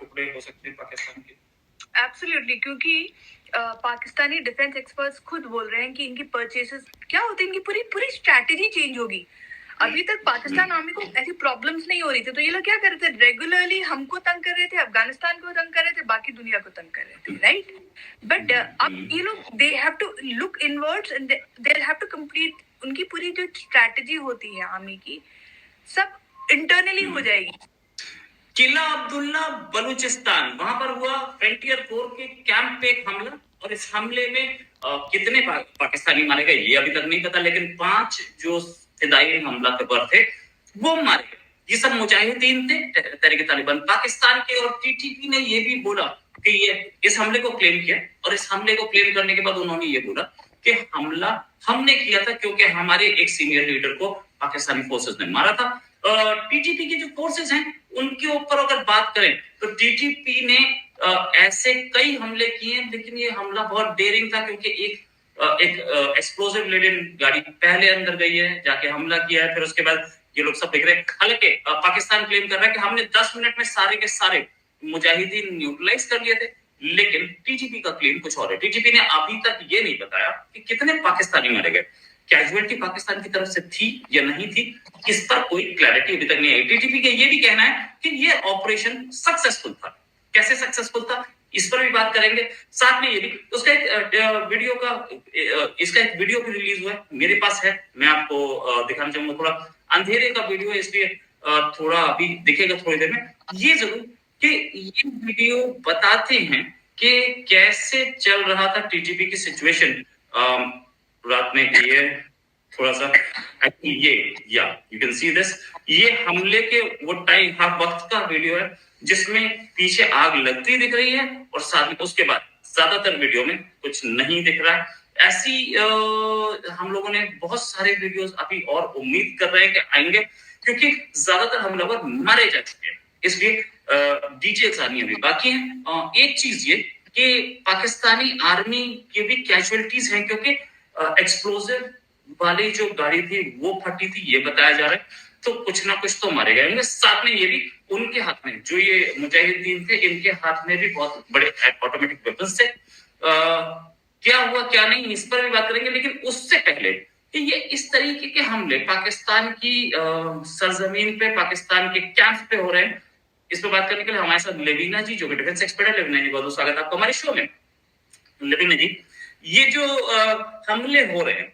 टुकड़े हो सकते हैं पाकिस्तान के? एब्सोल्युटली, क्योंकि पाकिस्तानी डिफेंस एक्सपर्ट्स खुद बोल रहे हैं कि इनकी परचेसेस क्या होते हैं, इनकी पूरी पूरी स्ट्रैटेजी चेंज होगी। अभी तक पाकिस्तान आर्मी को ऐसी प्रॉब्लम्स नहीं हो रही थी, तो ये लोग क्या कर रहे थे, रेगुलरली हमको तंग कर रहे थे, अफगानिस्तान को तंग कर रहे थे, बाकी दुनिया को तंग कर रहे थे, राइट? बट अब ये लोग they have to look inwards and they have to complete, उनकी पूरी जो स्ट्रैटेजी होती है आर्मी की, सब इंटरनली हो जाएगी। किला अब्दुल्ला बलूचिस्तान, वहां पर हुआ फ्रंटियर कोर के कैंप पे एक हमला, और इस हमले में कितने पाकिस्तानी मारे गए ये अभी तक नहीं पता, लेकिन 5 जो फिदाई हमला कर थे वो मारे गए। ये सब मुजाहिदीन थे, तहरीक तालिबान पाकिस्तान के। और टीटीपी ने ये भी बोला कि ये इस हमले को क्लेम किया, और इस हमले को क्लेम करने के बाद उन्होंने ये बोला कि हमला हमने किया था क्योंकि हमारे एक सीनियर लीडर को पाकिस्तानी फोर्सेस ने मारा था। टीटीपी के जो फोर्सेस हैं उनके ऊपर अगर बात करें तो टीटीपी ने ऐसे कई हमले किए, लेकिन ये हमला बहुत डेयरिंग था क्योंकि एक एक्सप्लोसिव लेडन गाड़ी पहले अंदर गई है, जाके हमला किया है, फिर उसके बाद ये लोग सब देख रहे हैं। हालांकि पाकिस्तान क्लेम कर रहा है कि हमने 10 मिनट में सारे के सारे मुजाहिदीन न्यूट्रलाइज कर लिए थे, लेकिन टीटीपी का क्लेम कुछ और है। टीटीपी ने अभी तक ये नहीं बताया कि कितने पाकिस्तानी मारे गए, कैजुअलिटी पाकिस्तान की तरफ से थी या नहीं थी, इस पर कोई क्लैरिटी अभी तक नहीं आई। टीटीपी का ये भी कहना है कि ये ऑपरेशन सक्सेसफुल था। कैसे सक्सेसफुल था इस पर भी बात करेंगे। साथ में ये भी उसका एक वीडियो का इसका एक वीडियो भी रिलीज हुआ है, मेरे पास है, मैं आपको दिखाना चाहूंगा। थोड़ा अंधेरे का वीडियो है, इसलिए थोड़ा अभी दिखेगा थोड़ी देर में। ये जरूर कि ये वीडियो बताते हैं कि कैसे चल रहा था टीटीपी की सिचुएशन रात में। ये थोड़ा सा ये यू कैन सी दिस, ये हमले के वो टाइम वक्त का वीडियो है जिसमें पीछे आग लगती दिख रही है, और साथ में उसके बाद ज्यादातर वीडियो में कुछ नहीं दिख रहा है। ऐसी हम लोगों ने बहुत सारे वीडियोस अभी और उम्मीद कर रहे हैं कि आएंगे, क्योंकि ज्यादातर हमलावर मारे जा चुके हैं, इसलिए डिटेल्स आनी अभी बाकी है। एक चीज ये कि पाकिस्तानी आर्मी के भी कैजुअलिटीज हैं, क्योंकि एक्सप्लोसिव वाली जो गाड़ी थी वो फटी थी, ये बताया जा रहा है, तो कुछ ना कुछ तो मारे गए। साथ में ये भी उनके हाथ में, जो ये मुजाहिदीन थे, इनके हाथ में भी बहुत बड़े ऑटोमेटिक वेपन्स थे। क्या हुआ क्या नहीं इस पर भी बात करेंगे, लेकिन उससे पहले कि ये इस तरीके के हमले पाकिस्तान की सरजमीन पे, पाकिस्तान के कैंप पे हो रहे हैं, इस पर बात करने के लिए हमारे साथ लेविना जी, जो कि डिफेंस एक्सपर्ट है। लेविना जी, बहुत स्वागत है आपका हमारे शो में। लेविना जी, ये जो हमले हो रहे हैं,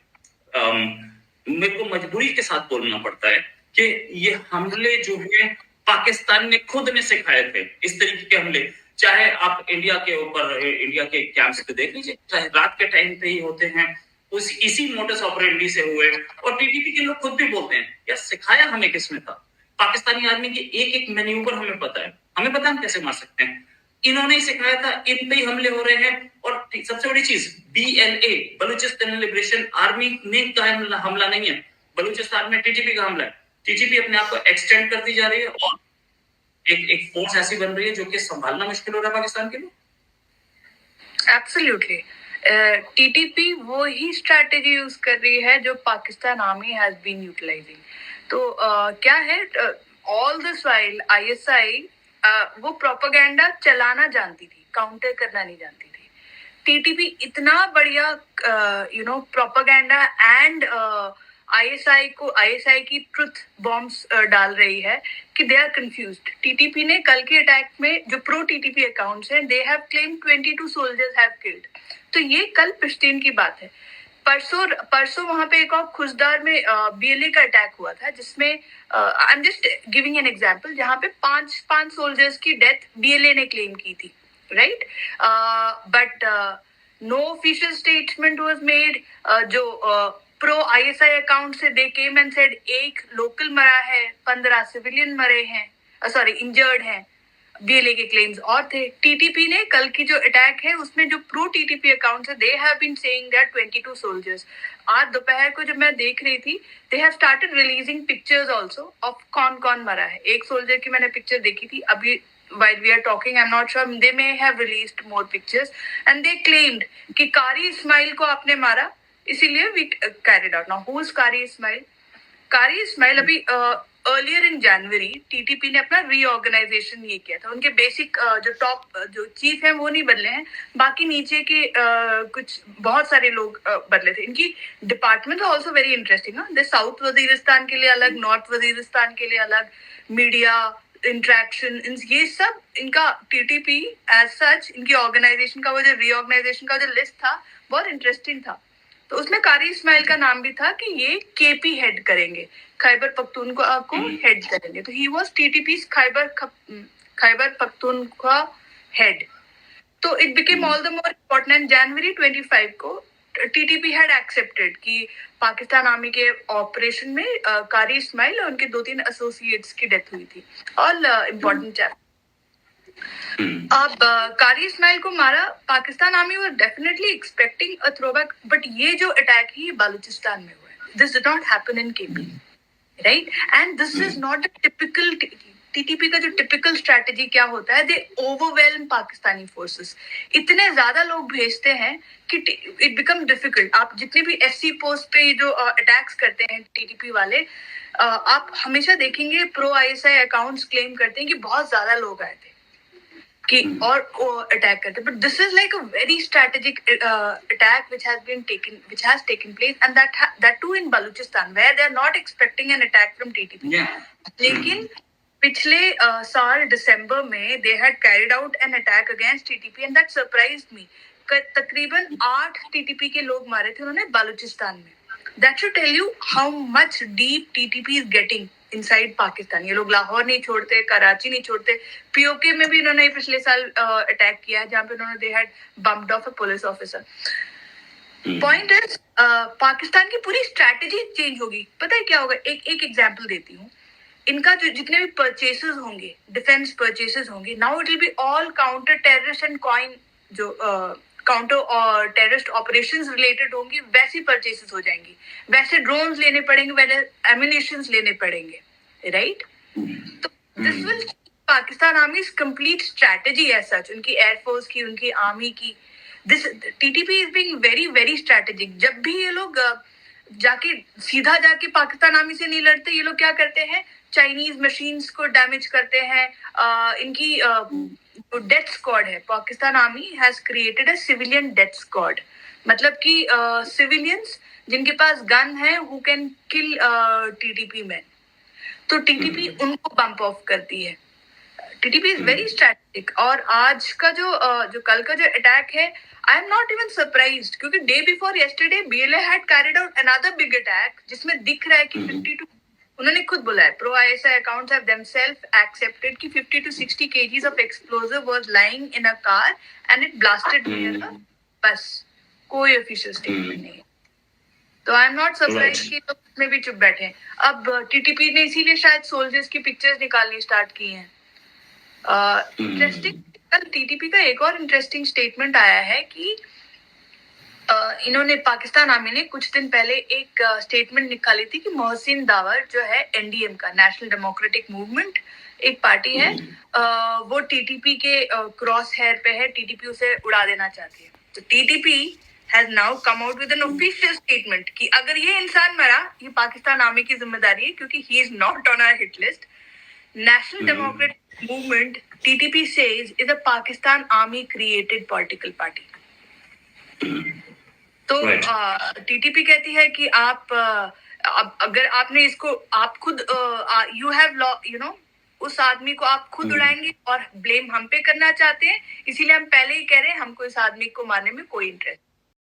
मेरे को मजबूरी के साथ बोलना पड़ता है कि ये हमले जो है पाकिस्तान ने खुद ने सिखाए थे। इस तरीके के हमले चाहे आप इंडिया के ऊपर, इंडिया के कैंप्स पे देख लीजिए, चाहे रात के टाइम पे ही होते हैं, उस इसी मोटस ऑपरेंडी से हुए। और टीटीपी के लोग खुद भी बोलते हैं यार, सिखाया हमें किसने था? पाकिस्तानी आर्मी की एक एक मैन्यूवर हमें पता है, हमें पता है हम कैसे मार सकते हैं। इन्होंने ही सिखाया था, इन पे ही हमले हो रहे हैं। और सबसे बड़ी चीज, बीएलए बलूचिस्तान लिबरेशन आर्मी ने का हमला नहीं है, बलूचिस्तान में टीटीपी का हमला है। टीटीपी अपने आप को एक्सटेंड करती जा रही है, और एक फोर्स ऐसी बन रही है जो कि संभालना मुश्किल हो रहा है पाकिस्तान के लिए। एब्सोल्युटली, टीटीपी वो ही स्ट्रैटेजी यूज कर रही है जो Pakistan army has been utilizing. तो क्या है, ऑल दिस वाइल आईएसआई वो प्रोपेगेंडा चलाना जानती थी, काउंटर करना नहीं जानती थी। टीटीपी इतना बढ़िया प्रोपेगेंडा एंड आईएसआई की ट्रुथ बॉम्ब्स डाल रही है कि दे आर कंफ्यूज्ड। टीटीपी ने कल के अटैक में जो प्रो टीटीपी अकाउंट्स हैं, they have claim 22 soldiers have killed. तो ये कल पिश्तीन की बात है। परसों वहां पे एक और खुशदार में बीएलए का अटैक हुआ था, जिसमें I am just giving an example, जहां पे पांच सोल्जर्स की डेथ बीएलए ने क्लेम की थी, right? But no official statement was made. जो प्रो आईएसआई अकाउंट से दे केम एंड सेड एक लोकल मरा है, 15 सिविलियन मरे हैं, सॉरी इंजर्ड हैं। बीएलए के क्लेम्स और थे। टीटीपी ने कल की जो अटैक है उसमें जो प्रो टीटीपी अकाउंट्स है, they have been saying that 22 soldiers. आज दोपहर को जब मैं देख रही थी, they have started releasing pictures also of कौन कौन मरा है। एक सोल्जर की मैंने पिक्चर देखी थी अभी, while we are talking, I'm not sure, they may have released more pictures, and they claimed कि कारी इस्माइल को आपने मारा, इसीलिए we carried out. Now who is कारी इस्माइल? कारी इस्माइल अभी अर्लियर इन जनवरी टीटीपी ने अपना रीऑर्गेनाइजेशन ये किया था। उनके बेसिक जो टॉप जो चीफ हैं वो नहीं बदले हैं, बाकी नीचे के कुछ बहुत सारे लोग बदले थे। इनकी डिपार्टमेंट ऑल्सो वेरी इंटरेस्टिंग है। साउथ वजीरिस्तान के लिए अलग, नॉर्थ वजीरिस्तान के लिए अलग, मीडिया इंटरेक्शन, ये सब इनका टीटीपी एज सच, इनकी ऑर्गेनाइजेशन का वो जो रीऑर्गेनाइजेशन का जो लिस्ट था बहुत इंटरेस्टिंग था। तो उसमें कारी इस्माइल का नाम भी था कि ये केपी हेड करेंगे, खैबर पख्तूनख्वा को हेड करेंगे। तो he was TTP Khyber Pakhtunkhwa head. तो it became all the more important and January 25 को टीटीपी हैड एक्सेप्टेड कि पाकिस्तान आर्मी के ऑपरेशन में कारी इस्माइल और उनके 2-3 एसोसिएट्स की डेथ हुई थी। All important chapter. अब कारी इस्माइल को मारा, Pakistan army was definitely expecting a throwback, but ये जो अटैक है बालूचिस्तान में हुआ है। This did not happen in KP, right? And this is not a typical TTP का जो टिपिकल स्ट्रेटजी क्या होता है, दे ओवरवेलम पाकिस्तानी फोर्सेस। इतने ज्यादा लोग भेजते हैं कि इट बिकम डिफिकल्ट। आप जितने भी एससी पोस्ट पे जो अटैक्स करते हैं टीटीपी वाले, आप हमेशा देखेंगे प्रो आईएसआई अकाउंट्स क्लेम करते हैं कि बहुत ज्यादा लोग आए थे कि और अटैक करते, but this is like a very strategic attack which has taken place, and that too in Baluchistan where they are not expecting an attack from TTP. लेकिन पिछले साल दिसंबर में they had carried out an attack against TTP and that surprised me. तकरीबन 8 TTP के लोग मारे थे उन्होंने बालूचिस्तान में। That should tell you how much deep TTP is getting inside Pakistan. ये लोग लाहौर नहीं छोड़ते, कराची नहीं छोड़ते। पीओके में भी इन्होंने पिछले साल अटैक किया है जहां पे उन्होंने they had bumped of a police officer. Point is Pakistan की पूरी स्ट्रैटेजी चेंज होगी। पता है क्या होगा? एक एग्जांपल देती हूँ। इनका जो जितने भी परचेसेस होंगे, डिफेंस परचेसेस होंगे, now it will be all counter terrorist and coin, जो काउंटर और टेररिस्ट ऑपरेशंस रिलेटेड होंगी, वैसी परचेसेस हो जाएंगी। वैसे ड्रोन्स लेने पड़ेंगे, वैसे एम्युनिशंस लेने पड़ेंगे, राइट? तो this will Pakistan army's complete strategy as such, उनकी एयरफोर्स की, उनकी आर्मी की। This TTP is being very very strategic. जब भी ये लोग सीधा जाके पाकिस्तान आर्मी से नहीं लड़ते, ये लोग क्या करते हैं, चाइनीज मशीन्स को डैमेज करते हैं। इनकी जो डेथ स्क्वाड है, Pakistan army has created a civilian death squad, मतलब कि सिविलियंस जिनके पास गन है, who can kill TTP man. तो टीटीपी उनको बम्प ऑफ करती है। TTP is very strategic. और आज का जो कल का जो अटैक है, I am not even surprised, क्योंकि day before yesterday BLA had carried out another big attack जिसमें दिख रहा है कि 52, उन्होंने खुद बोला है, pro ISI accounts have themselves accepted कि 50 to 60 kgs of explosive was lying in a car and it blasted near a bus. कोई ऑफिशियल स्टेटमेंट नहीं है। तो आई एम नॉट सरप्राइज्ड कि लोग इसमें भी चुप बैठे हैं। अब टीटीपी ने इसीलिए शायद सोल्जर्स की पिक्चर्स निकालनी स्टार्ट की हैं। इंटरेस्टिंग, कल टीटीपी का एक और इंटरेस्टिंग स्टेटमेंट आया है कि इन्होंने, पाकिस्तान आर्मी ने कुछ दिन पहले एक स्टेटमेंट निकाली थी कि मोहसिन दावर जो है एनडीएम का, नेशनल डेमोक्रेटिक मूवमेंट एक पार्टी है, वो टीटीपी के क्रॉस हेयर पे है, टीटीपी उसे उड़ा देना चाहती है। तो TTP has now come out with an official statement कि अगर ये इंसान मरा, ये पाकिस्तान आर्मी की जिम्मेदारी है, क्योंकि he is not on our hit list. National democratic movement, TTP says, is a Pakistan army created political party. तो टीटीपी कहती है कि आप अगर आपने इसको, आप खुद यू हैव यू नो, उस आदमी को आप खुद उड़ाएंगे और ब्लेम हम पे करना चाहते हैं, इसीलिए हम पहले ही कह रहे हैं हमको इस आदमी को मारने में कोई इंटरेस्ट